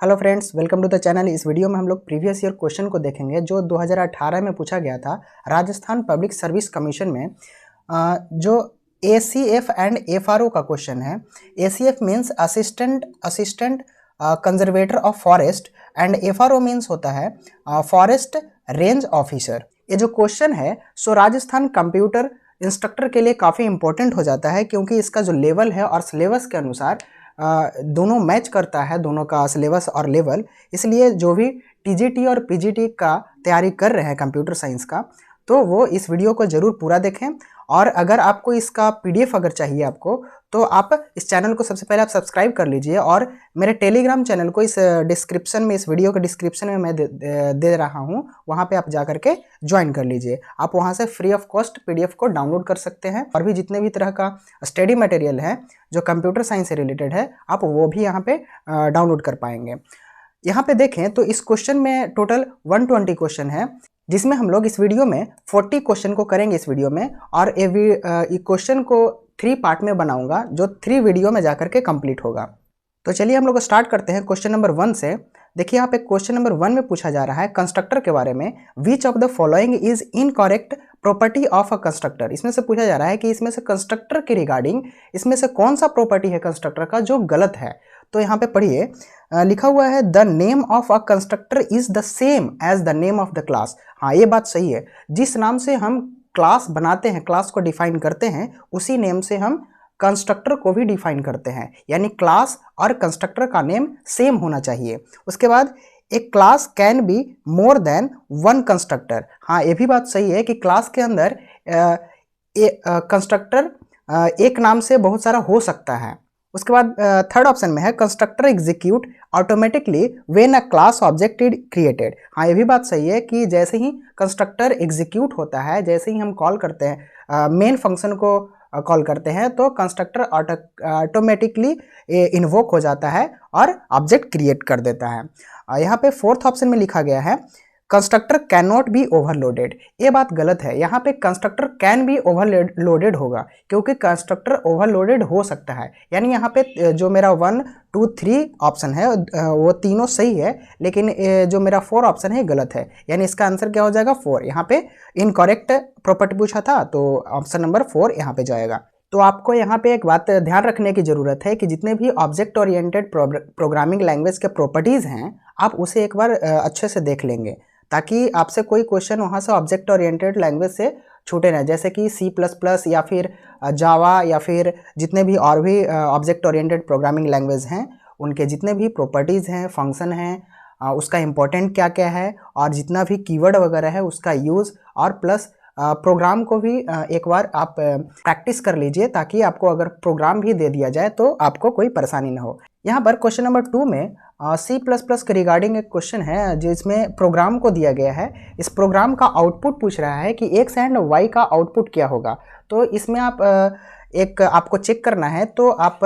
Hello friends, welcome to the channel. इस video में हम लोग प्रीवियस ईयर क्वेश्चन को देखेंगे जो 2018 में पूछा गया था राजस्थान पब्लिक सर्विस कमीशन में। जो ACF एंड FRO का क्वेश्चन है। ACF means assistant conservator of forest and FRO means होता है फॉरेस्ट रेंज ऑफिसर। ये जो क्वेश्चन है सो राजस्थान कंप्यूटर इंस्ट्रक्टर के लिए काफ़ी इंपॉर्टेंट हो जाता है, क्योंकि इसका जो लेवल है और सिलेबस के अनुसार दोनों मैच करता है, दोनों का सिलेबस और लेवल। इसलिए जो भी TGT और PGT का तैयारी कर रहे हैं कंप्यूटर साइंस का, तो वो इस वीडियो को ज़रूर पूरा देखें। और अगर आपको इसका PDF अगर चाहिए आपको, तो आप इस चैनल को सबसे पहले आप सब्सक्राइब कर लीजिए और मेरे टेलीग्राम चैनल को इस डिस्क्रिप्शन में, इस वीडियो के डिस्क्रिप्शन में मैं दे रहा हूँ, वहाँ पे आप जा करके ज्वाइन कर लीजिए। आप वहाँ से फ्री ऑफ कॉस्ट PDF को डाउनलोड कर सकते हैं और भी जितने भी तरह का स्टडी मटेरियल है जो कंप्यूटर साइंस से रिलेटेड है, आप वो भी यहाँ पे डाउनलोड कर पाएंगे। यहाँ पे देखें तो इस क्वेश्चन में टोटल 120 क्वेश्चन है, जिसमें हम लोग इस वीडियो में 40 क्वेश्चन को करेंगे इस वीडियो में। और ये क्वेश्चन को 3 पार्ट में बनाऊंगा, जो 3 वीडियो में जाकर के कंप्लीट होगा। तो चलिए हम लोग स्टार्ट करते हैं क्वेश्चन नंबर 1 से। देखिए यहाँ पे क्वेश्चन नंबर 1 में पूछा जा रहा है कंस्ट्रक्टर के बारे में। विच of the following is incorrect property of a constructor. इसमें से पूछा जा रहा है कि इसमें से कंस्ट्रक्टर के रिगार्डिंग इसमें से कौन सा प्रॉपर्टी है कंस्ट्रक्टर का जो गलत है। तो यहाँ पे पढ़िए, लिखा हुआ है the name of a constructor is the same as the name of the class. हाँ, ये बात सही है। जिस नाम से हम क्लास बनाते हैं, क्लास को डिफाइन करते हैं, उसी नेम से हम कंस्ट्रक्टर को भी डिफाइन करते हैं। यानी क्लास और कंस्ट्रक्टर का नेम सेम होना चाहिए। उसके बाद एक class can be more than one constructor. हाँ, ये भी बात सही है कि क्लास के अंदर कंस्ट्रक्टर एक नाम से बहुत सारा हो सकता है। उसके बाद थर्ड ऑप्शन में है constructor execute automatically when a class object is created. हाँ, ये भी बात सही है कि जैसे ही कंस्ट्रक्टर एग्जीक्यूट होता है, जैसे ही हम कॉल करते हैं मेन फंक्शन को कॉल करते हैं, तो कंस्ट्रक्टर ऑटोमेटिकली इन्वोक हो जाता है और ऑब्जेक्ट क्रिएट कर देता है। यहाँ पे फोर्थ ऑप्शन में लिखा गया है constructor can not be overloaded. ये बात गलत है। यहाँ पे कंस्ट्रक्टर कैन बी ओवरलोडेड होगा, क्योंकि कंस्ट्रक्टर ओवरलोडेड हो सकता है। यानी यहाँ पे जो मेरा 1, 2, 3 ऑप्शन है वो तीनों सही है, लेकिन जो मेरा 4 ऑप्शन है गलत है। यानी इसका आंसर क्या हो जाएगा? 4। यहाँ पे इनकरेक्ट प्रॉपर्टी पूछा था, तो ऑप्शन नंबर 4 यहाँ पे जाएगा। तो आपको यहाँ पे एक बात ध्यान रखने की ज़रूरत है कि जितने भी ऑब्जेक्ट ओरिएंटेड प्रोग्रामिंग लैंग्वेज के प्रॉपर्टीज़ हैं, आप उसे एक बार अच्छे से देख लेंगे, ताकि आपसे कोई क्वेश्चन वहाँ से ऑब्जेक्ट ओरिएंटेड लैंग्वेज से छूटे ना। जैसे कि C++ या फिर जावा या फिर जितने भी और भी ऑब्जेक्ट ओरिएंटेड प्रोग्रामिंग लैंग्वेज हैं, उनके जितने भी प्रॉपर्टीज़ हैं, फंक्शन हैं, उसका इम्पोर्टेंट क्या क्या है, और जितना भी कीवर्ड वगैरह है उसका यूज़, और प्लस प्रोग्राम को भी एक बार आप प्रैक्टिस कर लीजिए, ताकि आपको अगर प्रोग्राम भी दे दिया जाए तो आपको कोई परेशानी ना हो। यहाँ पर क्वेश्चन नंबर 2 में C++ के रिगार्डिंग एक क्वेश्चन है, जिसमें प्रोग्राम को दिया गया है। इस प्रोग्राम का आउटपुट पूछ रहा है कि X एंड Y का आउटपुट क्या होगा। तो इसमें आप आपको चेक करना है, तो आप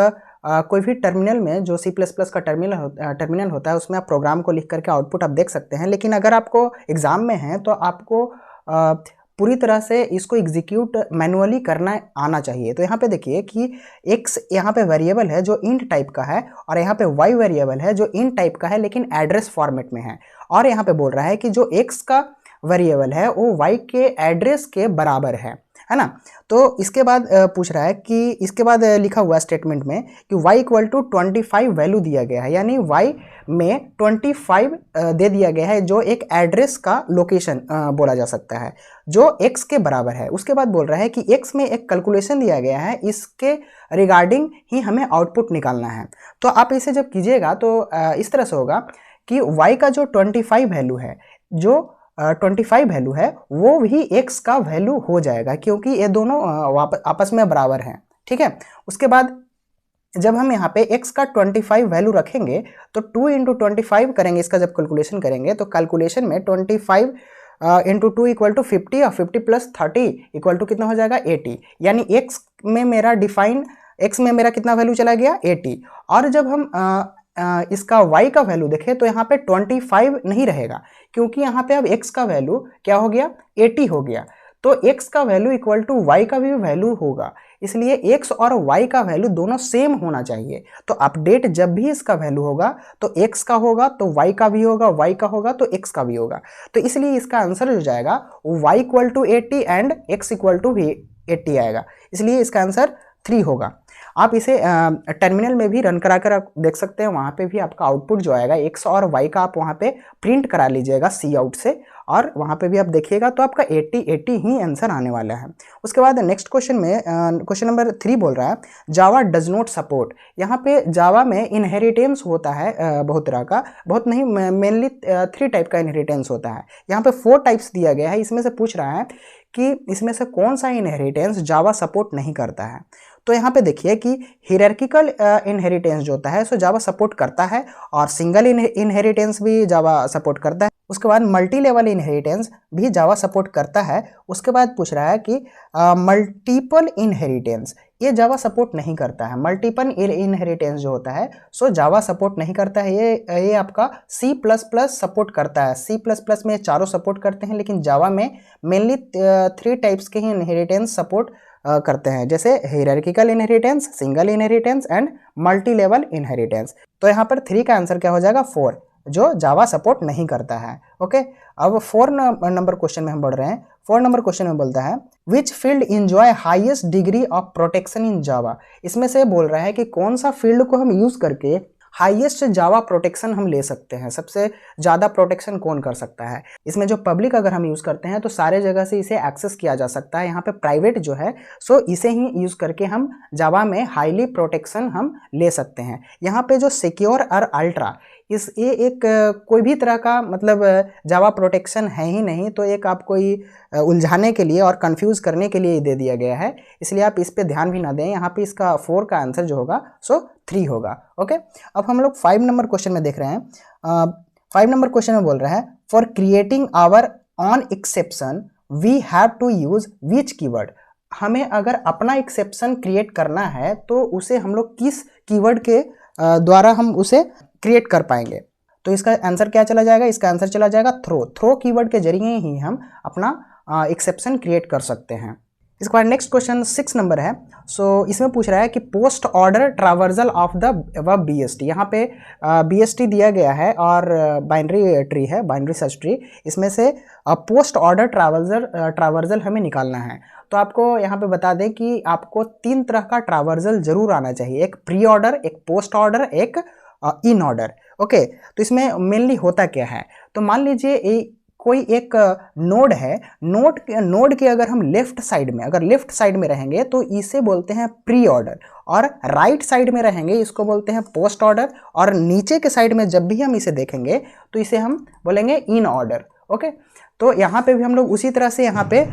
कोई भी टर्मिनल में जो C++ का टर्मिनल होता है, उसमें आप प्रोग्राम को लिख करके आउटपुट आप देख सकते हैं। लेकिन अगर आपको एग्ज़ाम में है तो आपको पूरी तरह से इसको एग्जीक्यूट मैनुअली करना आना चाहिए। तो यहाँ पे देखिए कि x यहाँ पे वेरिएबल है जो इंट टाइप का है, और यहाँ पे y वेरिएबल है जो इंट टाइप का है लेकिन एड्रेस फॉर्मेट में है। और यहाँ पे बोल रहा है कि जो x का वेरिएबल है वो y के एड्रेस के बराबर है ना। तो इसके बाद पूछ रहा है कि इसके बाद लिखा हुआ स्टेटमेंट में कि y इक्वल टू 25 वैल्यू दिया गया है, यानी y में 25 दे दिया गया है, जो एक एड्रेस का लोकेशन बोला जा सकता है जो x के बराबर है। उसके बाद बोल रहा है कि x में एक कैलकुलेशन दिया गया है, इसके रिगार्डिंग ही हमें आउटपुट निकालना है। तो आप इसे जब कीजिएगा तो इस तरह से होगा कि y का जो 25 वैल्यू है, जो 25 वैल्यू है, वो भी x का वैल्यू हो जाएगा, क्योंकि ये दोनों आपस में बराबर हैं। ठीक है। उसके बाद जब हम यहाँ पे x का 25 वैल्यू रखेंगे तो 2 × 25 करेंगे, इसका जब कैलकुलेशन करेंगे तो कैलकुलेशन में 25 × 2 इक्वल टू 50, और 50 + 30 इक्वल टू कितना हो जाएगा? 80। यानी x में मेरा कितना वैल्यू चला गया? 80। और जब हम इसका y का वैल्यू देखें तो यहाँ पे 25 नहीं रहेगा, क्योंकि यहाँ पे अब x का वैल्यू क्या हो गया? 80 हो गया। तो x का वैल्यू इक्वल टू y का भी वैल्यू होगा, इसलिए x और y का वैल्यू दोनों सेम होना चाहिए। तो अपडेट जब भी इसका वैल्यू होगा तो x का होगा तो y का भी होगा, y का होगा तो x का भी होगा। तो इसलिए इसका आंसर हो जाएगा y equal to 80 and x equal to 80 आएगा, इसलिए इसका आंसर 3 होगा। आप इसे टर्मिनल में भी रन करा कर देख सकते हैं, वहाँ पे भी आपका आउटपुट जो आएगा x और y का आप वहाँ पे प्रिंट करा लीजिएगा सी आउट से, और वहाँ पे भी आप देखिएगा तो आपका 80 ही आंसर आने वाला है। उसके बाद नेक्स्ट क्वेश्चन में क्वेश्चन नंबर 3 बोल रहा है जावा डज नॉट सपोर्ट। यहाँ पे जावा में इनहेरिटेंस होता है बहुत तरह का, बहुत नहीं, मेनली 3 टाइप का इनहेरिटेंस होता है। यहाँ पे 4 टाइप्स दिया गया है, इसमें से पूछ रहा है कि इसमें से कौन सा इनहेरिटेंस जावा सपोर्ट नहीं करता है। तो यहाँ पे देखिए कि हियरार्किकल इनहेरिटेंस जो होता है सो जावा सपोर्ट करता है, और सिंगल इनहेरिटेंस भी जावा सपोर्ट करता है। उसके बाद मल्टी लेवल इनहेरिटेंस भी जावा सपोर्ट करता है। उसके बाद पूछ रहा है कि मल्टीपल इनहेरिटेंस, ये जावा सपोर्ट नहीं करता है। मल्टीपल इनहेरिटेंस जो होता है सो जावा सपोर्ट नहीं करता है। ये आपका C++ सपोर्ट करता है। C++ में चारों सपोर्ट करते हैं, लेकिन जावा में मेनली 3 टाइप्स के ही इनहेरिटेंस सपोर्ट करते हैं, जैसे hierarchical inheritance, single inheritance and multi level inheritance. तो यहाँ पर 3 का आंसर क्या हो जाएगा 4, जो जावा सपोर्ट नहीं करता है। ओके, अब 4 नंबर क्वेश्चन में हम बढ़ रहे हैं। 4 नंबर क्वेश्चन में बोलता है which field enjoy highest degree of protection in Java. इसमें से बोल रहा है कि कौन सा फील्ड को हम यूज करके हाईएस्ट जावा प्रोटेक्शन हम ले सकते हैं, सबसे ज़्यादा प्रोटेक्शन कौन कर सकता है। इसमें जो पब्लिक अगर हम यूज़ करते हैं तो सारे जगह से इसे एक्सेस किया जा सकता है। यहाँ पे प्राइवेट जो है सो इसे ही यूज़ करके हम जावा में हाईली प्रोटेक्शन हम ले सकते हैं। यहाँ पे जो सिक्योर और अल्ट्रा, ये एक कोई भी तरह का मतलब जावा प्रोटेक्शन है ही नहीं, तो एक आप कोई उलझाने के लिए और कंफ्यूज करने के लिए दे दिया गया है, इसलिए आप इस पे ध्यान भी ना दें। यहाँ पे इसका 4 का आंसर जो होगा सो 3 होगा। ओके, अब हम लोग 5 नंबर क्वेश्चन में देख रहे हैं। 5 नंबर क्वेश्चन में बोल रहे हैं for creating our own exception we have to use which keyword. हमें अगर अपना एक्सेप्शन क्रिएट करना है तो उसे हम लोग किस कीवर्ड के द्वारा हम उसे क्रिएट कर पाएंगे। तो इसका आंसर क्या चला जाएगा, इसका आंसर चला जाएगा थ्रो कीवर्ड के जरिए ही हम अपना एक्सेप्शन क्रिएट कर सकते हैं। इसके बाद नेक्स्ट क्वेश्चन 6 नंबर है। सो इसमें पूछ रहा है कि post order traversal of the अब BST। यहाँ पे BST दिया गया है और बाइनरी ट्री है, बाइनरी सर्च ट्री। इसमें से पोस्ट ऑर्डर ट्रावर्सल हमें निकालना है। तो आपको यहाँ पे बता दें कि आपको 3 तरह का ट्रावर्सल जरूर आना चाहिए, एक प्री ऑर्डर, एक पोस्ट ऑर्डर, एक इन ऑर्डर। ओके, तो इसमें मेनली होता क्या है, तो मान लीजिए कोई एक नोड है, नोड के अगर हम लेफ्ट साइड में रहेंगे तो इसे बोलते हैं प्री ऑर्डर, और राइट साइड में रहेंगे इसको बोलते हैं पोस्ट ऑर्डर, और नीचे के साइड में जब भी हम इसे देखेंगे तो इसे हम बोलेंगे इन ऑर्डर। ओके, तो यहाँ पे भी हम लोग उसी तरह से यहाँ पे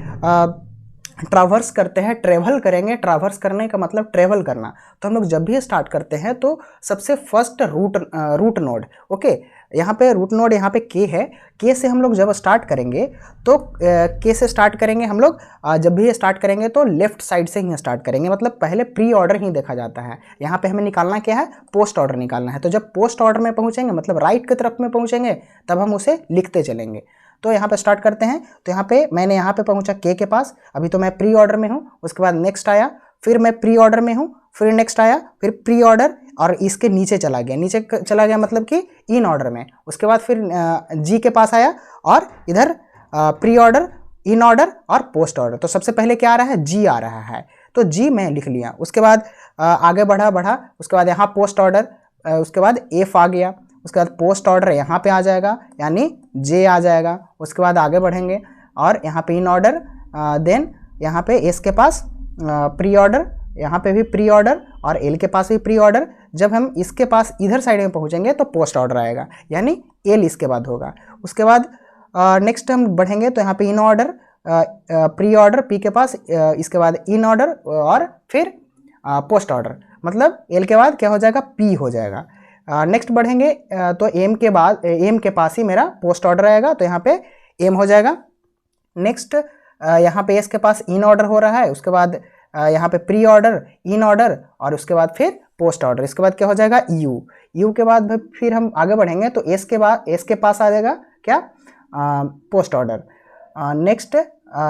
ट्रैवर्स करते हैं, ट्रेवल करेंगे। ट्रैवर्स करने का मतलब ट्रेवल करना। तो हम लोग जब भी स्टार्ट करते हैं तो सबसे फर्स्ट रूट नोड, ओके, यहाँ पे रूट नोड यहाँ पे के है, के से हम लोग जब स्टार्ट करेंगे तो के से स्टार्ट करेंगे हम लोग। जब भी स्टार्ट करेंगे तो लेफ्ट साइड से ही स्टार्ट करेंगे, मतलब पहले प्री ऑर्डर ही देखा जाता है। यहाँ पे हमें निकालना क्या है, पोस्ट ऑर्डर निकालना है। तो जब पोस्ट ऑर्डर में पहुँचेंगे मतलब राइट की तरफ में पहुँचेंगे तब हम उसे लिखते चलेंगे। तो यहाँ पे स्टार्ट करते हैं। तो यहाँ पे मैंने यहाँ पे पहुँचा के पास, अभी तो मैं प्री ऑर्डर में हूँ। उसके बाद नेक्स्ट आया, फिर मैं प्री ऑर्डर में हूँ, फिर नेक्स्ट आया, फिर प्री ऑर्डर, और इसके नीचे चला गया मतलब कि इन ऑर्डर में। उसके बाद फिर जी के पास आया और इधर प्री ऑर्डर, इन ऑर्डर और पोस्ट ऑर्डर। तो सबसे पहले क्या आ रहा है, जी आ रहा है, तो जी मैं लिख लिया। उसके बाद आगे बढ़ा, उसके बाद यहाँ पोस्ट ऑर्डर, उसके बाद एफ आ गया, उसके बाद पोस्ट ऑर्डर यहाँ पे आ जाएगा यानी जे आ जाएगा। उसके बाद आगे बढ़ेंगे और यहाँ पे इन ऑर्डर, देन यहाँ पे एस के पास प्री ऑर्डर, यहाँ पे भी प्री ऑर्डर, और एल के पास भी प्री ऑर्डर। जब हम इसके पास इधर साइड में पहुँचेंगे तो पोस्ट ऑर्डर आएगा यानी एल इसके बाद होगा। उसके बाद नेक्स्ट हम बढ़ेंगे तो यहाँ पे in order, pre order P के पास, इसके बाद इन ऑर्डर और फिर पोस्ट ऑर्डर, मतलब एल के बाद क्या हो जाएगा, पी हो जाएगा। नेक्स्ट बढ़ेंगे तो एम के बाद, एम के पास ही मेरा पोस्ट ऑर्डर आएगा, तो यहाँ पे एम हो जाएगा। नेक्स्ट यहाँ पे एस के पास इन ऑर्डर हो रहा है, उसके बाद यहाँ पे प्री ऑर्डर, इन ऑर्डर और उसके बाद फिर पोस्ट ऑर्डर। इसके बाद क्या हो जाएगा, यू के बाद फिर हम आगे बढ़ेंगे तो एस के पास आ जाएगा क्या, पोस्ट ऑर्डर। नेक्स्ट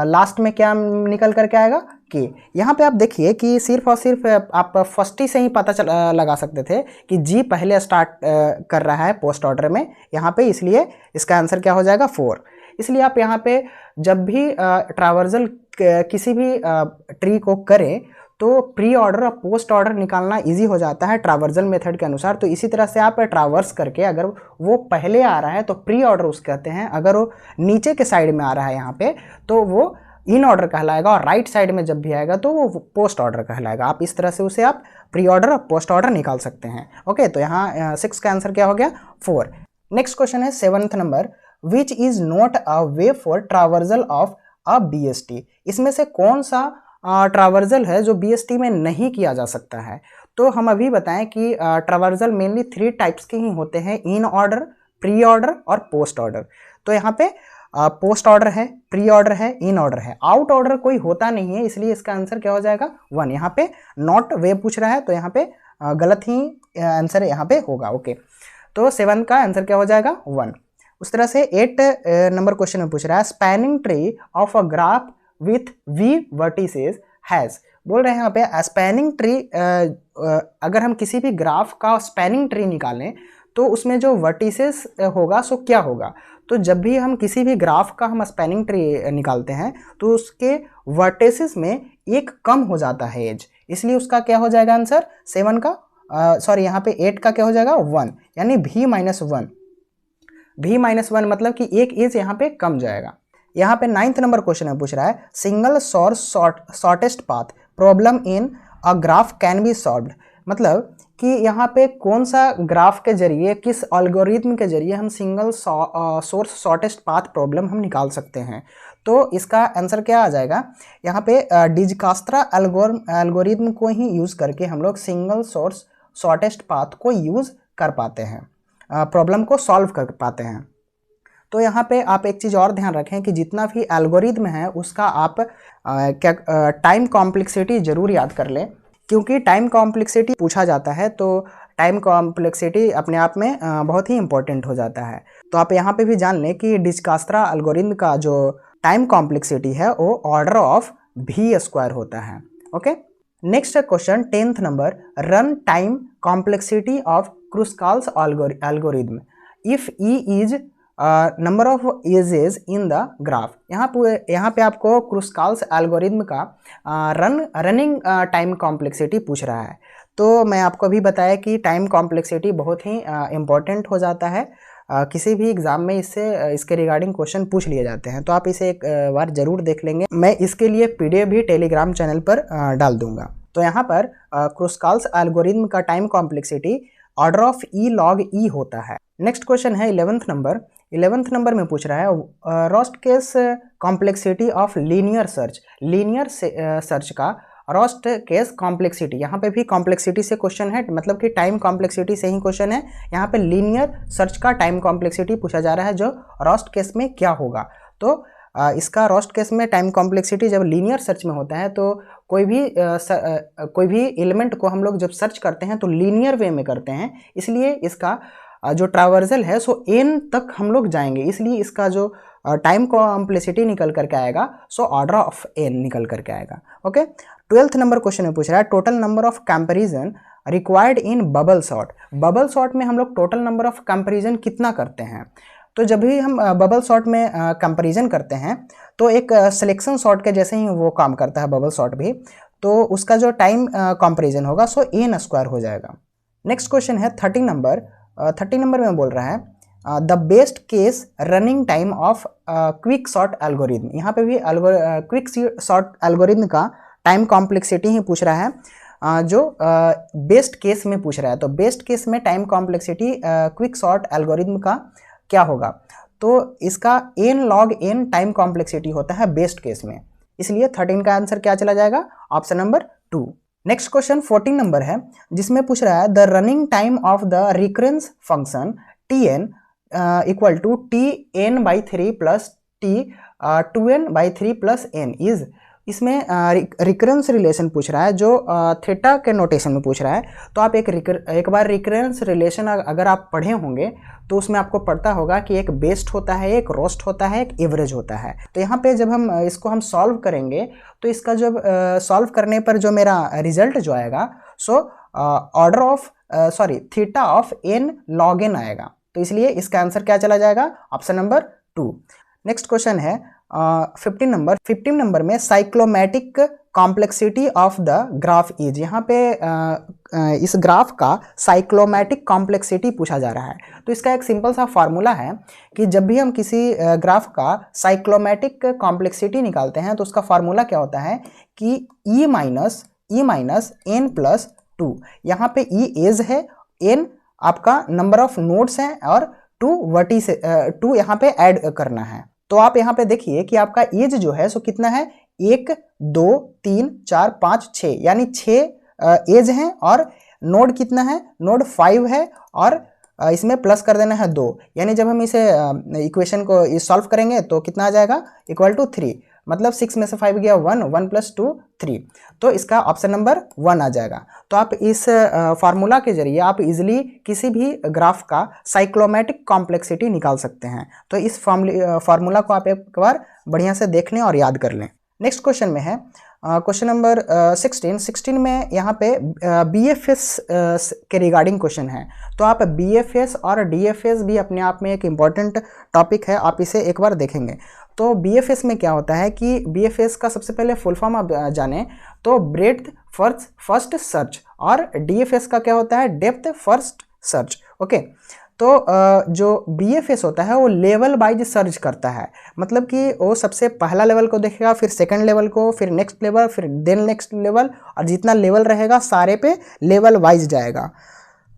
लास्ट में क्या निकल करके आएगा के। यहाँ पे आप देखिए कि सिर्फ और सिर्फ आप फर्स्ट ही से ही पता लगा सकते थे कि जी पहले स्टार्ट कर रहा है पोस्ट ऑर्डर में यहाँ पे, इसलिए इसका आंसर क्या हो जाएगा 4। इसलिए आप यहाँ पे जब भी ट्रावर्सल किसी भी ट्री को करें तो प्री ऑर्डर और पोस्ट ऑर्डर निकालना इजी हो जाता है ट्रावर्सल मेथड के अनुसार। तो इसी तरह से आप ट्रावर्स करके अगर वो पहले आ रहा है तो प्री ऑर्डर उसको कहते हैं, अगर वो नीचे के साइड में आ रहा है यहाँ पे तो वो इन ऑर्डर कहलाएगा, और राइट साइड में जब भी आएगा तो वो पोस्ट ऑर्डर कहलाएगा। आप इस तरह से उसे आप प्री ऑर्डर और पोस्ट ऑर्डर निकाल सकते हैं। ओके, तो यहाँ 6 का आंसर क्या हो गया 4। नेक्स्ट क्वेश्चन है 7th number, which is not a way for traversal of a BST। इसमें से कौन सा ट्रावर्सल है जो BST में नहीं किया जा सकता है। तो हम अभी बताएं कि ट्रावर्सल मेनली 3 टाइप्स के ही होते हैं, इन ऑर्डर, प्री ऑर्डर और पोस्ट ऑर्डर। तो यहाँ पे पोस्ट ऑर्डर है, प्री ऑर्डर है, इन ऑर्डर है, आउट ऑर्डर कोई होता नहीं है, इसलिए इसका आंसर क्या हो जाएगा 1। यहाँ पे नॉट वे पूछ रहा है तो यहाँ पे गलत ही आंसर यहाँ पे होगा। ओके, तो 7 का आंसर क्या हो जाएगा 1। उस तरह से 8 नंबर क्वेश्चन में पूछ रहा है, spanning tree of a graph with V vertices has. बोल रहे हैं यहाँ पे स्पैनिंग ट्री, अगर हम किसी भी ग्राफ का स्पैनिंग ट्री निकालें तो उसमें जो वर्टिसेस होगा सो क्या होगा। तो जब भी हम किसी भी ग्राफ का हम स्पैनिंग ट्री निकालते हैं तो उसके वर्टिसेस में एक कम हो जाता है एज, इसलिए उसका क्या हो जाएगा आंसर 7 का, सॉरी यहाँ पे 8 का क्या हो जाएगा 1, यानी V-1। V-1 मतलब कि एक एज यहाँ पे कम जाएगा। यहाँ पे 9th नंबर क्वेश्चन में पूछ रहा है, single source shortest path problem in a graph can be solved. मतलब कि यहाँ पे कौन सा ग्राफ के जरिए, किस एल्गोरिथम के जरिए हम single source shortest path problem हम निकाल सकते हैं। तो इसका आंसर क्या आ जाएगा, यहाँ पे डिजकास्त्रा एल्गोरिथम को ही यूज़ करके हम लोग सिंगल सोर्स शॉर्टेस्ट पाथ को यूज़ कर पाते हैं, प्रॉब्लम को सॉल्व कर पाते हैं। तो यहाँ पे आप एक चीज़ और ध्यान रखें कि जितना भी एल्गोरिथम है उसका आप क्या टाइम कॉम्प्लेक्सिटी ज़रूर याद कर लें, क्योंकि टाइम कॉम्प्लेक्सिटी पूछा जाता है तो टाइम कॉम्प्लेक्सिटी अपने आप में बहुत ही इंपॉर्टेंट हो जाता है। तो आप यहाँ पे भी जान लें कि डिजकास्त्रा एल्गोरिथम का जो टाइम कॉम्प्लेक्सिटी है वो ऑर्डर ऑफ V² होता है। Okay, next question 10th number, run time complexity of Kruskal's algorithm if E is number of edges in the graph. यहाँ पे आपको क्रुस्काल्स एल्गोरिथम का रनिंग टाइम कॉम्प्लेक्सिटी पूछ रहा है। तो मैं आपको अभी बताया कि टाइम कॉम्प्लेक्सिटी बहुत ही इम्पॉर्टेंट हो जाता है, किसी भी एग्ज़ाम में इसके रिगार्डिंग क्वेश्चन पूछ लिए जाते हैं। तो आप इसे एक बार ज़रूर देख लेंगे, मैं इसके लिए PDF भी टेलीग्राम चैनल पर डाल दूंगा। तो यहाँ पर क्रुस्काल्स एल्गोरिथम का time complexity order of E log E होता है। नेक्स्ट क्वेश्चन है 11th नंबर। 11th नंबर में पूछ रहा है, roast case complexity of linear search. Linear search का रोस्ट केस कॉम्प्लेक्सिटी, यहाँ पे भी कॉम्प्लेक्सिटी से क्वेश्चन है, मतलब कि टाइम कॉम्प्लेक्सिटी से ही क्वेश्चन है। यहाँ पे लीनियर सर्च का टाइम कॉम्प्लेक्सिटी पूछा जा रहा है जो रोस्ट केस में क्या होगा। तो इसका रोस्ट केस में टाइम कॉम्प्लेक्सिटी जब लीनियर सर्च में होता है तो कोई भी एलिमेंट को हम लोग जब सर्च करते हैं तो लीनियर वे में करते हैं, इसलिए इसका जो ट्रावर्सल है सो n तक हम लोग जाएंगे, इसलिए इसका जो टाइम कॉम्प्लेक्सिटी निकल करके आएगा सो ऑर्डर ऑफ n निकल करके आएगा। ओके, 12th नंबर क्वेश्चन में पूछ रहा है, total number of comparison required in bubble sort. Bubble sort में हम लोग टोटल नंबर ऑफ कंपैरिजन कितना करते हैं। तो जब भी हम बबल सॉर्ट में कंपैरिजन करते हैं तो एक सिलेक्शन सॉर्ट के जैसे ही वो काम करता है बबल सॉर्ट भी, तो उसका जो टाइम कंपैरिजन होगा सो n² हो जाएगा। नेक्स्ट क्वेश्चन है 30 नंबर। 30 नंबर में बोल रहा है, the best case running time of quick sort algorithm. यहाँ पे भी क्विक सॉर्ट एल्गोरिथम का टाइम कॉम्प्लेक्सिटी ही पूछ रहा है, जो बेस्ट केस में पूछ रहा है। तो बेस्ट केस में time complexity quick sort algorithm का क्या होगा। तो इसका n log n time complexity होता है बेस्ट केस में, इसलिए 13 का आंसर क्या चला जाएगा, option number 2। Next question 14 number है, जिसमें पूछ रहा है, the running time of the recurrence function Tn equal to Tn/3 plus T 2n/3 plus n is इसमें रिकरेंस रिलेशन पूछ रहा है, जो थीटा के नोटेशन में पूछ रहा है। तो आप एक बार रिकरेंस रिलेशन अगर आप पढ़े होंगे तो उसमें आपको पता होगा कि एक बेस्ट होता है, एक रोस्ट होता है, एक एवरेज होता है। तो यहाँ पे जब हम इसको हम सॉल्व करेंगे तो इसका जब सॉल्व करने पर जो मेरा रिजल्ट जो आएगा so order of theta of n log n आएगा। तो इसलिए इसका आंसर क्या चला जाएगा, ऑप्शन नंबर 2। नेक्स्ट क्वेश्चन है 15 नंबर में cyclomatic complexity of the graph is. यहाँ पे इस ग्राफ का साइक्लोमैटिक कॉम्प्लेक्सिटी पूछा जा रहा है। तो इसका एक सिंपल सा फार्मूला है कि जब भी हम किसी ग्राफ का साइक्लोमैटिक कॉम्प्लेक्सिटी निकालते हैं तो उसका फार्मूला क्या होता है कि e माइनस n प्लस 2। यहाँ पे e एज है, n आपका नंबर ऑफ नोड्स हैं और 2 यहाँ पे ऐड करना है। तो आप यहाँ पे देखिए कि आपका एज जो है सो कितना है, 1 2 3 4 5 6, यानी 6 एज हैं और नोड कितना है, नोड 5 है और इसमें प्लस कर देना है 2, यानी जब हम इसे इक्वेशन को सॉल्व करेंगे तो कितना आ जाएगा, इक्वल टू 3। मतलब 6 में से 5 गया 1, 1 प्लस 2 3। तो इसका ऑप्शन नंबर 1 आ जाएगा। तो आप इस फार्मूला के जरिए आप इजीली किसी भी ग्राफ का साइक्लोमैटिक कॉम्प्लेक्सिटी निकाल सकते हैं। तो इस फार्मूला को आप एक बार बढ़िया से देख लें और याद कर लें। नेक्स्ट क्वेश्चन में है क्वेश्चन नंबर 16 में यहाँ पे BFS के रिगार्डिंग क्वेश्चन है। तो आप BFS और DFS भी अपने आप में एक इम्पॉर्टेंट टॉपिक है, आप इसे एक बार देखेंगे। तो BFS में क्या होता है कि BFS का सबसे पहले फुल फॉर्म आप जानें तो ब्रेड्थ फर्स्ट सर्च, और DFS का क्या होता है, डेप्थ फर्स्ट सर्च। ओके, तो जो BFS होता है वो लेवल वाइज सर्च करता है, मतलब कि वो सबसे पहला लेवल को देखेगा, फिर सेकंड लेवल को, फिर नेक्स्ट लेवल, फिर देन नेक्स्ट लेवल, और जितना लेवल रहेगा सारे पे लेवल वाइज जाएगा।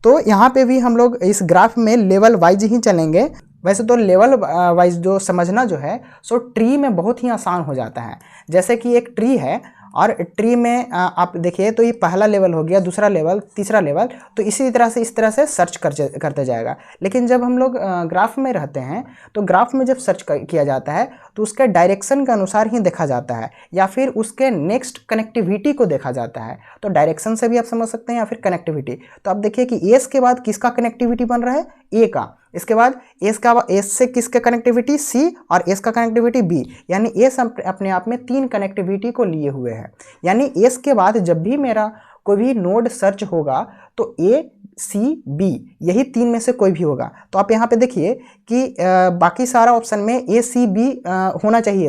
तो यहाँ पे भी हम लोग इस ग्राफ में लेवल वाइज ही चलेंगे। वैसे तो लेवल वाइज जो समझना जो है सो ट्री में बहुत ही आसान हो जाता है। जैसे कि एक ट्री है और ट्री में आप देखिए तो ये पहला लेवल हो गया, दूसरा लेवल, तीसरा लेवल, तो इसी तरह से इस तरह से सर्च करते जाएगा। लेकिन जब हम लोग ग्राफ में रहते हैं तो ग्राफ में जब सर्च किया जाता है तो उसके डायरेक्शन के अनुसार ही देखा जाता है, या फिर उसके नेक्स्ट कनेक्टिविटी को देखा जाता है। तो डायरेक्शन से भी आप समझ सकते हैं या फिर कनेक्टिविटी। तो आप देखिए कि एस के बाद किसका कनेक्टिविटी बन रहा है, ए का। इसके बाद एस से किसका कनेक्टिविटी, सी, और एस का कनेक्टिविटी बी, यानी एस अपने आप में 3 कनेक्टिविटी को लिए हुए है। यानी एस के बाद जब भी मेरा कोई भी नोड सर्च होगा तो ए सी बी यही 3 में से कोई भी होगा। तो आप यहाँ पे देखिए कि बाकी सारा ऑप्शन में ए सी बी होना चाहिए।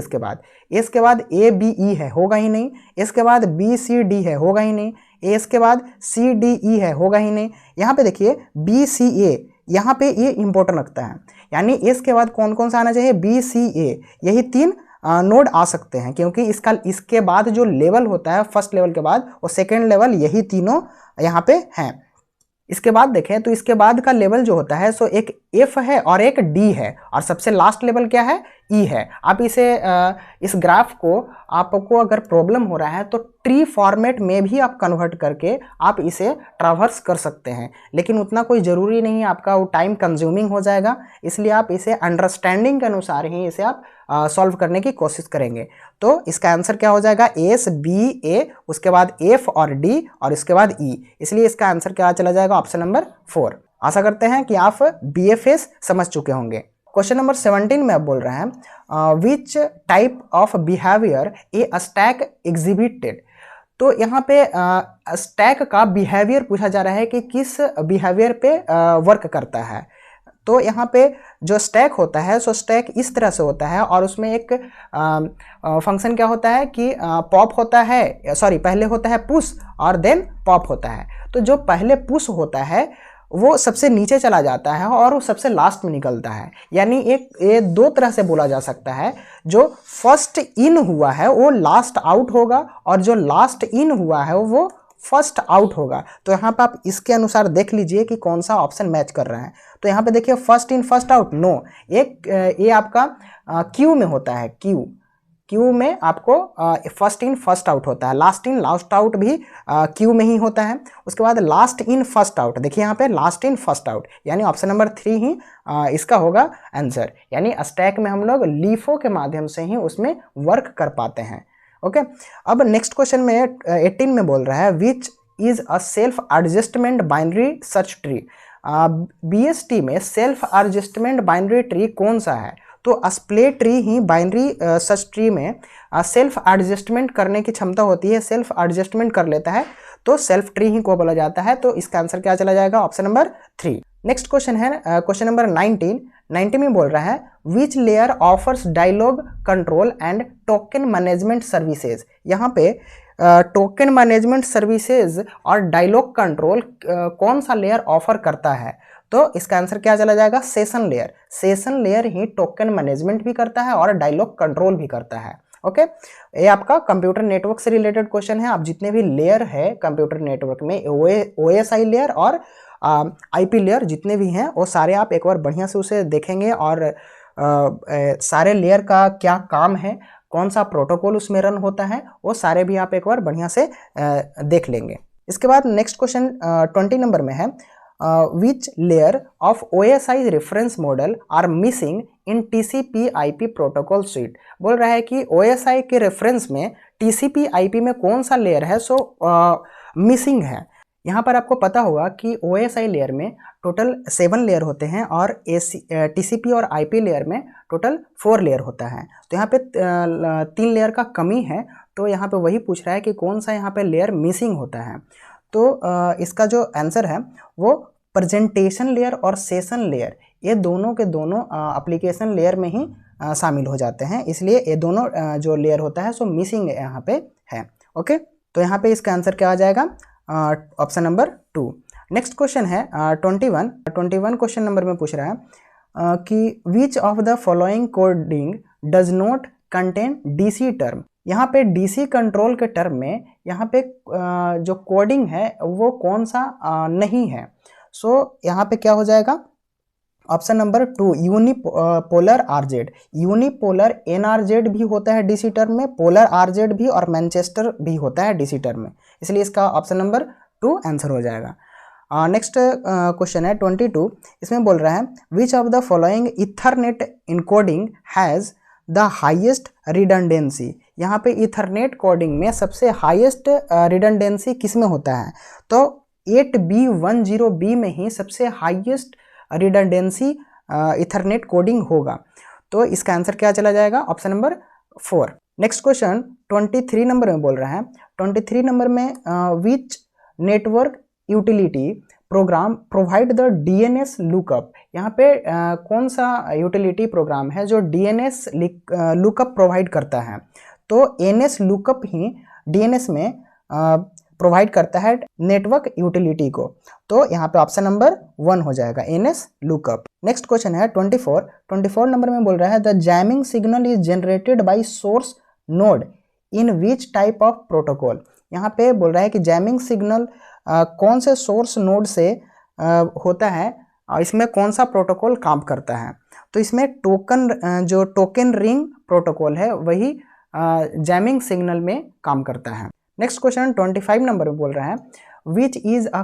इसके बाद ए बी ई है, होगा ही नहीं। इसके बाद बी सी डी है, होगा ही नहीं। इसके बाद सी डी ई है, होगा ही नहीं। यहाँ पे देखिए बी सी ए, यहाँ पे ये इंपॉर्टेंट लगता है, यानी एस के बाद कौन कौन सा आना चाहिए, बी सी ए, यही 3 नोड आ सकते हैं, क्योंकि इसके बाद जो लेवल होता है फर्स्ट लेवल के बाद वो सेकेंड लेवल, यही तीनों यहाँ पे हैं। इसके बाद देखें तो इसके बाद का लेवल जो होता है सो एक एफ है और एक डी है, और सबसे लास्ट लेवल क्या है, ई है। आप इसे इस ग्राफ को आपको अगर प्रॉब्लम हो रहा है तो ट्री फॉर्मेट में भी आप कन्वर्ट करके आप इसे ट्रावर्स कर सकते हैं, लेकिन उतना कोई ज़रूरी नहीं है, आपका वो टाइम कंज्यूमिंग हो जाएगा। इसलिए आप इसे अंडरस्टैंडिंग के अनुसार ही इसे आप सॉल्व करने की कोशिश करेंगे। तो इसका आंसर क्या हो जाएगा, एस बी ए, उसके बाद एफ और डी, और इसके बाद ई। इसलिए इसका आंसर क्या चला जाएगा, ऑप्शन नंबर 4। आशा करते हैं कि आप BFS समझ चुके होंगे। क्वेश्चन नंबर 17 में आप बोल रहे हैं which type of behaviour A stack exhibited. तो यहाँ पे स्टैक का बिहेवियर पूछा जा रहा है कि किस बिहेवियर पे वर्क करता है। तो यहाँ पे जो स्टैक होता है सो स्टैक इस तरह से होता है, और उसमें एक फंक्शन क्या होता है कि पॉप होता है, पहले होता है पुश और देन पॉप होता है। तो जो पहले पुश होता है वो सबसे नीचे चला जाता है और वो सबसे लास्ट में निकलता है। यानी ये 2 तरह से बोला जा सकता है, जो फर्स्ट इन हुआ है वो लास्ट आउट होगा, और जो लास्ट इन हुआ है वो फर्स्ट आउट होगा। तो यहाँ पे आप इसके अनुसार देख लीजिए कि कौन सा ऑप्शन मैच कर रहा है। तो यहाँ पे देखिए first in first out no, ये आपका क्यू में होता है। क्यू में आपको फर्स्ट इन फर्स्ट आउट होता है, लास्ट इन लास्ट आउट भी क्यू में ही होता है। उसके बाद लास्ट इन फर्स्ट आउट, देखिए यहाँ पे लास्ट इन फर्स्ट आउट, यानी ऑप्शन नंबर 3 ही इसका होगा आंसर। यानी स्टैक में हम लोग लीफो के माध्यम से ही उसमें वर्क कर पाते हैं। ओके। अब नेक्स्ट क्वेश्चन में 18 में बोल रहा है which is a self adjustment binary search tree. BST में सेल्फ एडजस्टमेंट बाइनरी ट्री कौन सा है? तो स्प्लिट ट्री ही बाइनरी सर्च ट्री में सेल्फ एडजस्टमेंट करने की क्षमता होती है, सेल्फ एडजस्टमेंट कर लेता है, तो सेल्फ ट्री ही को बोला जाता है। तो इसका आंसर क्या चला जाएगा? Option number 3। नेक्स्ट क्वेश्चन है क्वेश्चन नंबर 19 में बोल रहा है which layer offers dialogue control and token management services. यहाँ पे टोकन मैनेजमेंट सर्विसेज और डायलॉग कंट्रोल कौन सा लेयर ऑफर करता है? तो इसका आंसर क्या चला जाएगा? Session layer. सेशन लेयर ही टोकन मैनेजमेंट भी करता है और डायलॉग कंट्रोल भी करता है। ओके, ये आपका कंप्यूटर नेटवर्क से रिलेटेड क्वेश्चन है। आप जितने भी लेयर है कंप्यूटर नेटवर्क में, OSI लेयर और IP लेयर जितने भी हैं, वो सारे आप एक बार बढ़िया से उसे देखेंगे और सारे लेयर का क्या काम है, कौन सा प्रोटोकॉल उसमें रन होता है, वो सारे भी आप एक बार बढ़िया से देख लेंगे। इसके बाद नेक्स्ट क्वेश्चन 20 नंबर में है which layer of OSI reference model are missing in TCP/IP protocol suite. बोल रहा है कि OSI के रेफरेंस में TCP/IP में कौन सा लेयर है सो मिसिंग है। यहाँ पर आपको पता होगा कि OSI लेयर में टोटल 7 लेयर होते हैं और TCP और IP लेयर में टोटल 4 लेयर होता है। तो यहाँ पे 3 लेयर का कमी है, तो यहाँ पे वही पूछ रहा है कि कौन सा यहाँ पे लेयर मिसिंग होता है। तो इसका जो आंसर है वो प्रेजेंटेशन लेयर और सेशन लेयर, ये दोनों के दोनों एप्लीकेशन लेयर में ही शामिल हो जाते हैं, इसलिए ये दोनों जो लेयर होता है सो मिसिंग यहाँ पे है। ओके, तो यहाँ पे इसका आंसर क्या आ जाएगा? Option number 2। नेक्स्ट क्वेश्चन है 21 क्वेश्चन नंबर में पूछ रहा है कि विच of the following coding does not contain DC term. यहाँ पे DC कंट्रोल के टर्म में यहाँ पे जो कोडिंग है वो कौन सा नहीं है। सो यहाँ पे क्या हो जाएगा? Option number 2 unipolar RZ। Unipolar NRZ भी होता है DC टर्म में, पोलर RZ भी और मैनचेस्टर भी होता है DC टर्म में, इसलिए इसका ऑप्शन नंबर 2 आंसर हो जाएगा। नेक्स्ट क्वेश्चन है 22, इसमें बोल रहा है विच of the following Ethernet encoding has the highest redundancy. यहाँ पे इथरनेट कोडिंग में सबसे हाईएस्ट रिडंडेंसी किस में होता है? तो 8B10B में ही सबसे हाईएस्ट रिडंडेंसी इथरनेट कोडिंग होगा। तो इसका आंसर क्या चला जाएगा? Option number 4। Next question 23 number में बोल रहा है 23 नंबर में which network utility program provide the DNS lookup. यहाँ पे कौन सा यूटिलिटी प्रोग्राम है जो DNS लुकअप प्रोवाइड करता है? तो NS लुकअप ही DNS में प्रोवाइड करता है नेटवर्क यूटिलिटी को, तो यहाँ पे ऑप्शन नंबर 1 हो जाएगा NS लुकअप। नेक्स्ट क्वेश्चन है 24 नंबर में बोल रहा है the jamming signal is generated by source node in which type of protocol. यहाँ पे बोल रहा है कि जैमिंग सिग्नल कौन से सोर्स नोड से होता है और इसमें कौन सा प्रोटोकॉल काम करता है। तो इसमें जो टोकन रिंग प्रोटोकॉल है वही जैमिंग सिग्नल में काम करता है। नेक्स्ट क्वेश्चन 25 नंबर में बोल रहा है which is a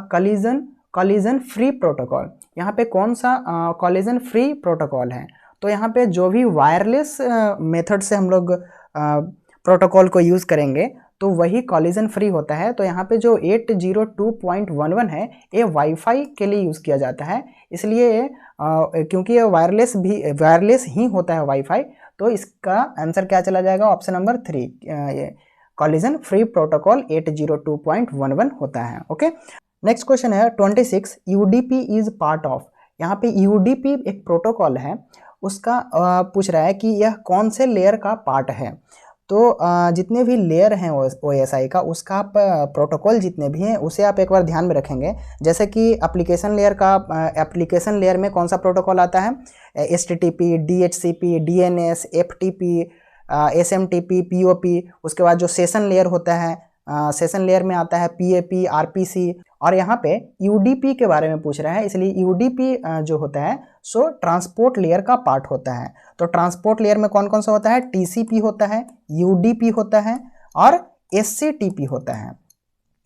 collision free protocol. यहाँ पे कौन सा कॉलिजन फ्री प्रोटोकॉल है? तो यहाँ पे जो भी वायरलेस मेथड से हम लोग प्रोटोकॉल को यूज़ करेंगे तो वही कॉलिजन फ्री होता है। तो यहाँ पे जो 802.11 है ये वाईफाई के लिए यूज़ किया जाता है, इसलिए क्योंकि ये वायरलेस ही होता है वाईफाई, तो इसका आंसर क्या चला जाएगा? ऑप्शन नंबर 3, ये कॉलिजन फ्री प्रोटोकॉल 802.11 होता है। ओके, नेक्स्ट क्वेश्चन है 26 UDP इज पार्ट ऑफ। यहाँ पे UDP एक प्रोटोकॉल है, उसका पूछ रहा है कि यह कौन से लेयर का पार्ट है। तो जितने भी लेयर हैं OSI का, उसका आप प्रोटोकॉल जितने भी हैं उसे आप एक बार ध्यान में रखेंगे। जैसे कि एप्लीकेशन लेयर में कौन सा प्रोटोकॉल आता है? HTTP, DHCP, DNS, FTP, SMTP, POP। उसके बाद जो सेशन लेयर होता है, सेशन लेयर में आता है PAP, RPC। और यहाँ पे UDP के बारे में पूछ रहा है, इसलिए UDP जो होता है सो ट्रांसपोर्ट लेयर का पार्ट होता है। तो ट्रांसपोर्ट लेयर में कौन कौन सा होता है? TCP होता है, UDP होता है और SCTP होता है।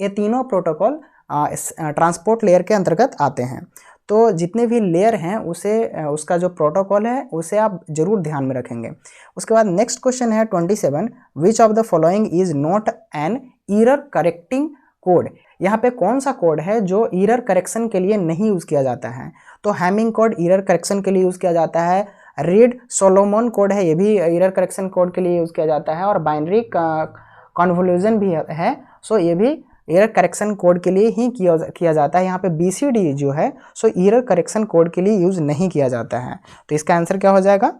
ये तीनों प्रोटोकॉल ट्रांसपोर्ट लेयर के अंतर्गत आते हैं। तो जितने भी लेयर हैं उसे उसका जो प्रोटोकॉल है उसे आप जरूर ध्यान में रखेंगे। उसके बाद नेक्स्ट क्वेश्चन है 27, विच of the following is not an error correcting code. यहाँ पे कौन सा कोड है जो एरर करेक्शन के लिए नहीं यूज किया जाता है? तो हैमिंग कोड एरर करेक्शन के लिए यूज किया जाता है, रीड सोलोमन कोड है ये भी एरर करेक्शन कोड के लिए यूज किया जाता है, और बाइनरी कन्वोल्यूशन भी है, सो ये भी एरर करेक्शन कोड के लिए ही किया जाता है। यहाँ पे BCD जो है सो एरर करेक्शन कोड के लिए यूज नहीं किया जाता है। तो इसका आंसर क्या हो जाएगा?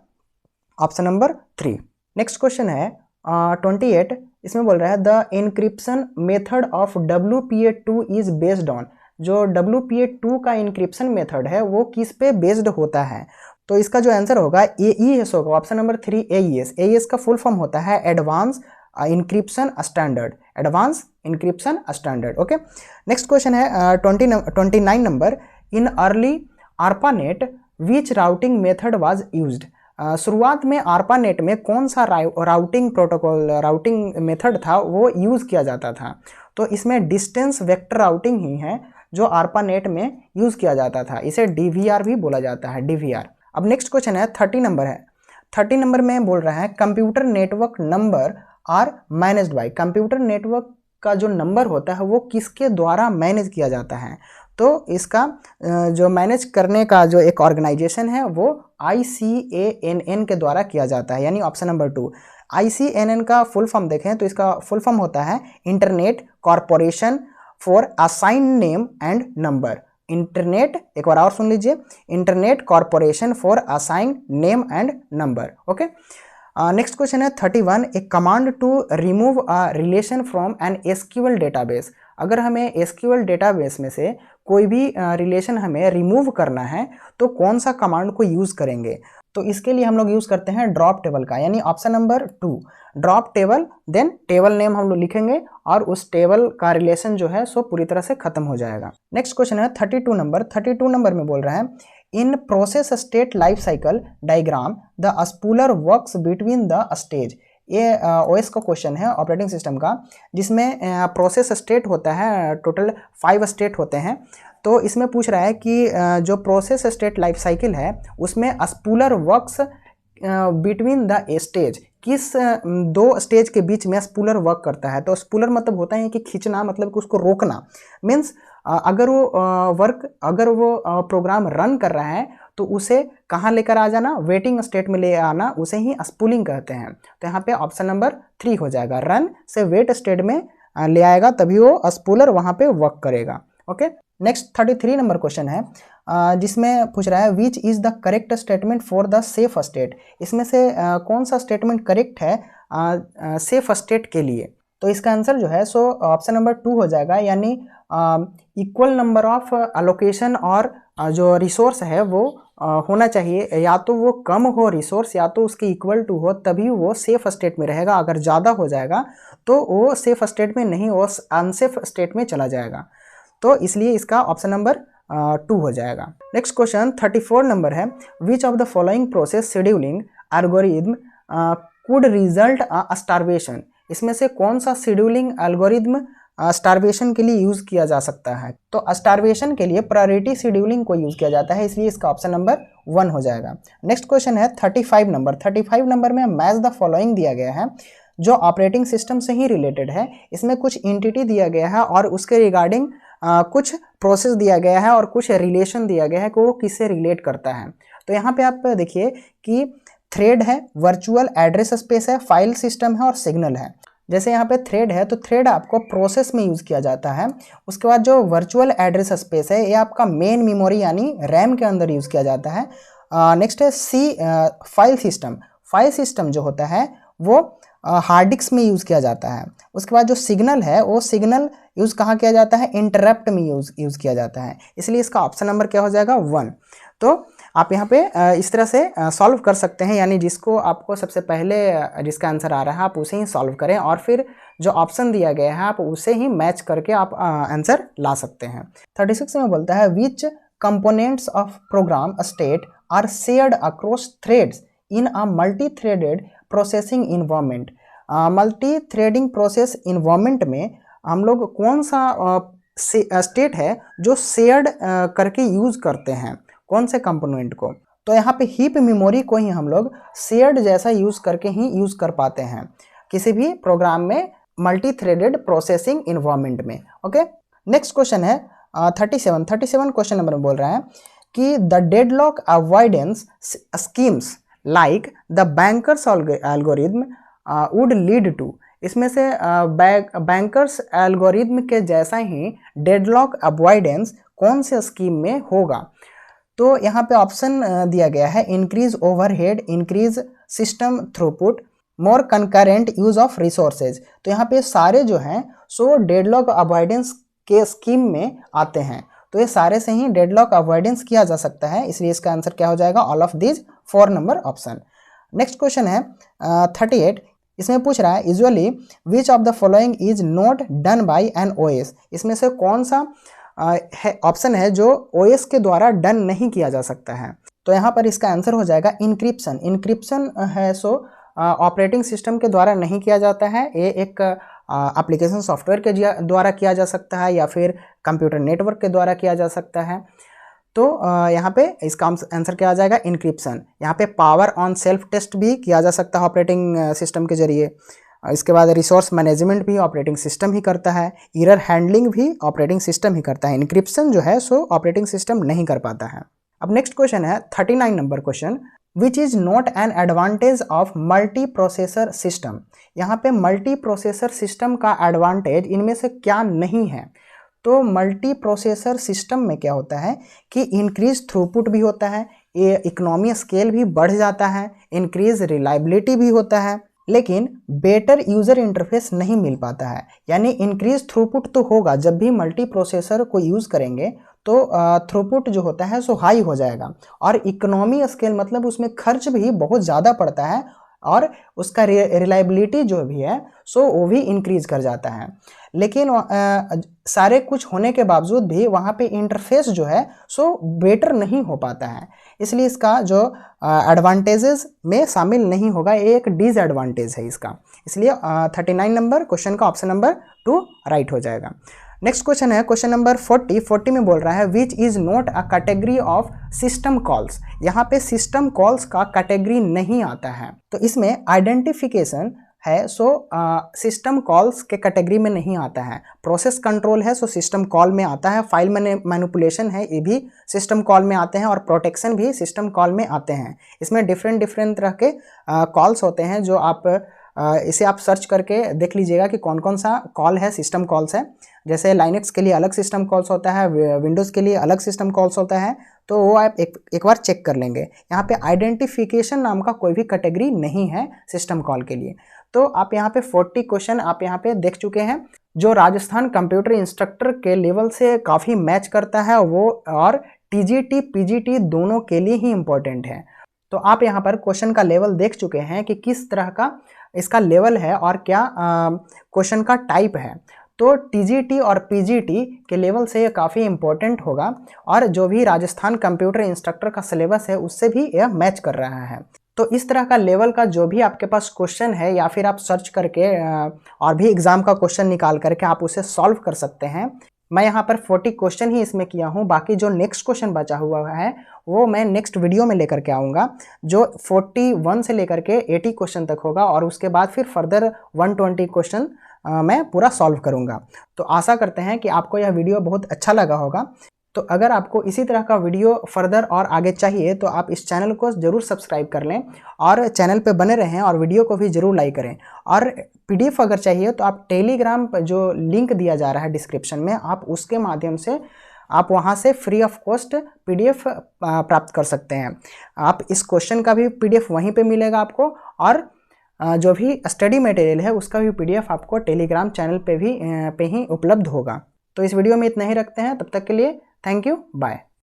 Option number 3। नेक्स्ट क्वेश्चन है 28, इसमें बोल रहा है the encryption method of WPA2 is based on. जो WPA2 का इनक्रिप्शन मेथड है वो किस पे बेस्ड होता है? तो इसका जो आंसर होगा AES होगा, ऑप्शन नंबर 3 AES। AES का फुल फॉर्म होता है advance encryption standard, advance encryption standard. Okay, next question है 29 number, in early ARPANET which routing method was used. शुरुआत में ARPANET में कौन सा राउटिंग प्रोटोकॉल, राउटिंग मेथड था वो यूज किया जाता था? तो इसमें डिस्टेंस वेक्टर राउटिंग ही है जो ARPANET में यूज किया जाता था, इसे DVR भी बोला जाता है, DVR। अब नेक्स्ट क्वेश्चन है 30 नंबर है। 30 नंबर में बोल रहा है computer network number are managed by. Computer network का जो नंबर होता है वो किसके द्वारा मैनेज किया जाता है? तो इसका जो मैनेज करने का जो एक ऑर्गेनाइजेशन है वो ICANN के द्वारा किया जाता है, यानी ऑप्शन नंबर 2। ICANN का फुल फॉर्म देखें तो इसका फुल फॉर्म होता है internet corporation for assign name and number. Internet, एक बार और सुन लीजिए, internet corporation for assign name and number. Okay, next question है 31, a command to remove a relation from an SQL database. अगर हमें SQL डेटाबेस में से कोई भी रिलेशन हमें रिमूव करना है तो कौन सा कमांड को यूज करेंगे? तो इसके लिए हम लोग यूज करते हैं ड्रॉप टेबल का, यानी option number 2 drop table, then table name हम लोग लिखेंगे और उस टेबल का रिलेशन जो है सो पूरी तरह से खत्म हो जाएगा। नेक्स्ट क्वेश्चन है 32 नंबर। 32 नंबर में बोल रहा है in process state life cycle diagram the spooler works between the stage. ये OS का क्वेश्चन है, ऑपरेटिंग सिस्टम का, जिसमें प्रोसेस स्टेट होता है, टोटल 5 स्टेट होते हैं। तो इसमें पूछ रहा है कि जो प्रोसेस स्टेट लाइफ साइकिल है उसमें spooler works between the stage, किस दो स्टेज के बीच में स्पूलर वर्क करता है? तो स्पूलर मतलब होता है कि खींचना, मतलब कि उसको रोकना। मीन्स अगर वो प्रोग्राम रन कर रहा है तो उसे कहाँ लेकर आ जाना? वेटिंग स्टेट में ले आना, उसे ही स्पूलिंग कहते हैं। तो यहाँ पे ऑप्शन नंबर 3 हो जाएगा, रन से वेट स्टेट में ले आएगा तभी वो स्पूलर वहाँ पे वर्क करेगा। ओके, नेक्स्ट 33 नंबर क्वेश्चन है जिसमें पूछ रहा है which is the correct statement for the safe state. इसमें से कौन सा स्टेटमेंट करेक्ट है सेफ स्टेट के लिए? तो इसका आंसर जो है सो ऑप्शन नंबर 2 हो जाएगा, यानी इक्वल नंबर ऑफ अलोकेशन और जो रिसोर्स है वो होना चाहिए, या तो वो कम हो रिसोर्स या तो उसके इक्वल टू हो, तभी वो सेफ स्टेट में रहेगा। अगर ज़्यादा हो जाएगा तो वो सेफ स्टेट में नहीं, वो अनसेफ स्टेट में चला जाएगा। तो इसलिए इसका ऑप्शन नंबर 2 हो जाएगा। नेक्स्ट क्वेश्चन 34 नंबर है विच of the following process scheduling algorithm could result starvation. इसमें से कौन सा शेड्यूलिंग एल्गोरिथम स्टारवेशन के लिए यूज किया जा सकता है? तो स्टारवेशन के लिए प्रायोरिटी शेड्यूलिंग को यूज किया जाता है, इसलिए इसका ऑप्शन नंबर 1 हो जाएगा। नेक्स्ट क्वेश्चन है 35 नंबर। 35 नंबर में मैच द फॉलोइंग दिया गया है जो ऑपरेटिंग सिस्टम से ही रिलेटेड है। इसमें कुछ एंटिटी दिया गया है और उसके रिगार्डिंग कुछ प्रोसेस दिया गया है और कुछ रिलेशन दिया गया है कि वो किससे रिलेट करता है। तो यहाँ पे आप देखिए कि थ्रेड है, वर्चुअल एड्रेस स्पेस है, फाइल सिस्टम है और सिग्नल है। जैसे यहाँ पे थ्रेड है तो थ्रेड आपको प्रोसेस में यूज़ किया जाता है। उसके बाद जो वर्चुअल एड्रेस स्पेस है ये आपका मेन मेमोरी यानी रैम के अंदर यूज़ किया जाता है। नेक्स्ट है फाइल सिस्टम। फाइल सिस्टम जो होता है वो हार्ड डिस्क में यूज़ किया जाता है। उसके बाद जो सिग्नल है वो सिग्नल यूज़ कहाँ किया जाता है? इंटरप्ट में यूज़ किया जाता है, इसलिए इसका ऑप्शन नंबर क्या हो जाएगा? 1। तो आप यहाँ पे इस तरह से सॉल्व कर सकते हैं, यानी जिसको आपको सबसे पहले जिसका आंसर आ रहा है आप उसे ही सॉल्व करें और फिर जो ऑप्शन दिया गया है आप उसे ही मैच करके आप आंसर ला सकते हैं। 36 में बोलता है which components of program state are shared across threads in a multi threaded processing environment. Multi threading process environment में हम लोग कौन सा स्टेट है जो शेयर्ड करके यूज करते हैं कौन से कंपोनेंट को। तो यहाँ पे हीप मेमोरी को ही हम लोग शेयर्ड जैसा यूज करके ही यूज कर पाते हैं किसी भी प्रोग्राम में मल्टी थ्रेडेड प्रोसेसिंग इन्वायरमेंट में। ओके, नेक्स्ट क्वेश्चन है 37 क्वेश्चन नंबर में बोल रहा है कि the deadlock avoidance schemes like the banker's algorithm would lead to. इसमें से बैंकर्स एल्गोरिथम के जैसा ही डेडलॉक अवॉइडेंस कौन से स्कीम में होगा। तो यहाँ पे ऑप्शन दिया गया है increase overhead, increase system throughput, more concurrent use of resources. तो यहाँ पे सारे जो हैं सो डेडलॉक अवॉइडेंस के स्कीम में आते हैं। तो ये सारे से ही डेडलॉक अवॉइडेंस किया जा सकता है, इसलिए इसका आंसर क्या हो जाएगा, all of these 4 number option. Next question है 38, इसमें पूछ रहा है usually which of the following is not done by an OS. इसमें से कौन सा ऑप्शन है जो ओएस के द्वारा डन नहीं किया जा सकता है। तो यहाँ पर इसका आंसर हो जाएगा इंक्रिप्शन। इंक्रिप्शन है सो ऑपरेटिंग सिस्टम के द्वारा नहीं किया जाता है, ये एक एप्लीकेशन सॉफ्टवेयर के द्वारा किया जा सकता है या फिर कंप्यूटर नेटवर्क के द्वारा किया जा सकता है। तो यहाँ पे इसका आंसर क्या आ जाएगा, इंक्रिप्शन। यहाँ पे पावर ऑन सेल्फ टेस्ट भी किया जा सकता है ऑपरेटिंग सिस्टम के जरिए। इसके बाद रिसोर्स मैनेजमेंट भी ऑपरेटिंग सिस्टम ही करता है, एरर हैंडलिंग भी ऑपरेटिंग सिस्टम ही करता है। इंक्रिप्शन जो है सो ऑपरेटिंग सिस्टम नहीं कर पाता है। अब नेक्स्ट क्वेश्चन है 39 number question, which is not an advantage of multi processor system. यहाँ पे मल्टी प्रोसेसर सिस्टम का एडवांटेज इनमें से क्या नहीं है। तो मल्टी प्रोसेसर सिस्टम में क्या होता है कि इंक्रीज थ्रूपुट भी होता है, ये इकोनॉमी स्केल भी बढ़ जाता है, इंक्रीज रिलायबिलिटी भी होता है, लेकिन बेटर यूज़र इंटरफेस नहीं मिल पाता है। यानी इंक्रीज थ्रूपुट तो होगा, जब भी मल्टी प्रोसेसर को यूज़ करेंगे तो थ्रूपुट जो होता है सो हाई हो जाएगा, और इकोनॉमी स्केल मतलब उसमें खर्च भी बहुत ज़्यादा पड़ता है और उसका रिलायबिलिटी जो भी है सो वो भी इंक्रीज कर जाता है। लेकिन सारे कुछ होने के बावजूद भी वहाँ पे इंटरफेस जो है सो बेटर नहीं हो पाता है, इसलिए इसका जो एडवांटेजेस में शामिल नहीं होगा, ये एक डिसएडवांटेज है इसका। इसलिए 39 नंबर क्वेश्चन का ऑप्शन नंबर 2 राइट हो जाएगा। नेक्स्ट क्वेश्चन है क्वेश्चन नंबर 40 में बोल रहा है which is not a category of system calls. यहाँ पे सिस्टम कॉल्स का कैटेगरी नहीं आता है, तो इसमें आइडेंटिफिकेशन है सो सिस्टम कॉल्स के कैटेगरी में नहीं आता है। प्रोसेस कंट्रोल है सो सिस्टम कॉल में आता है, फाइल मैनिपुलेशन है ये भी सिस्टम कॉल में आते हैं, और प्रोटेक्शन भी सिस्टम कॉल में आते हैं। इसमें डिफरेंट तरह के कॉल्स होते हैं जो आप इसे आप सर्च करके देख लीजिएगा कि कौन कौन सा कॉल है सिस्टम कॉल्स है। जैसे लाइनक्स के लिए अलग सिस्टम कॉल्स होता है, विंडोज़ के लिए अलग सिस्टम कॉल्स होता है, तो वो आप एक बार चेक कर लेंगे। यहाँ पे आइडेंटिफिकेशन नाम का कोई भी कैटेगरी नहीं है सिस्टम कॉल के लिए। तो आप यहाँ पे 40 क्वेश्चन आप यहाँ पे देख चुके हैं जो राजस्थान कंप्यूटर इंस्ट्रक्टर के लेवल से काफ़ी मैच करता है वो, और टीजीटी पीजीटी दोनों के लिए ही इम्पोर्टेंट है। तो आप यहाँ पर क्वेश्चन का लेवल देख चुके हैं कि किस तरह का इसका लेवल है और क्या क्वेश्चन का टाइप है। तो टीजीटी और पीजीटी के लेवल से ये काफ़ी इम्पोर्टेंट होगा, और जो भी राजस्थान कंप्यूटर इंस्ट्रक्टर का सिलेबस है उससे भी यह मैच कर रहा है। तो इस तरह का लेवल का जो भी आपके पास क्वेश्चन है, या फिर आप सर्च करके और भी एग्ज़ाम का क्वेश्चन निकाल करके आप उसे सॉल्व कर सकते हैं। मैं यहाँ पर 40 क्वेश्चन ही इसमें किया हूँ, बाकी जो नेक्स्ट क्वेश्चन बचा हुआ है वो मैं नेक्स्ट वीडियो में लेकर के आऊँगा, जो 41 से लेकर के 80 क्वेश्चन तक होगा, और उसके बाद फिर फर्दर 120 क्वेश्चन मैं पूरा सॉल्व करूँगा। तो आशा करते हैं कि आपको यह वीडियो बहुत अच्छा लगा होगा। तो अगर आपको इसी तरह का वीडियो फर्दर और आगे चाहिए तो आप इस चैनल को ज़रूर सब्सक्राइब कर लें और चैनल पे बने रहें, और वीडियो को भी ज़रूर लाइक करें। और पीडीएफ अगर चाहिए तो आप टेलीग्राम पर जो लिंक दिया जा रहा है डिस्क्रिप्शन में, आप उसके माध्यम से आप वहां से फ्री ऑफ कॉस्ट पीडीएफ प्राप्त कर सकते हैं। आप इस क्वेश्चन का भी पीडीएफ वहीं पे मिलेगा आपको, और जो भी स्टडी मटेरियल है उसका भी पीडीएफ आपको टेलीग्राम चैनल पे ही उपलब्ध होगा। तो इस वीडियो में इतना ही रखते हैं, तब तक के लिए थैंक यू, बाय।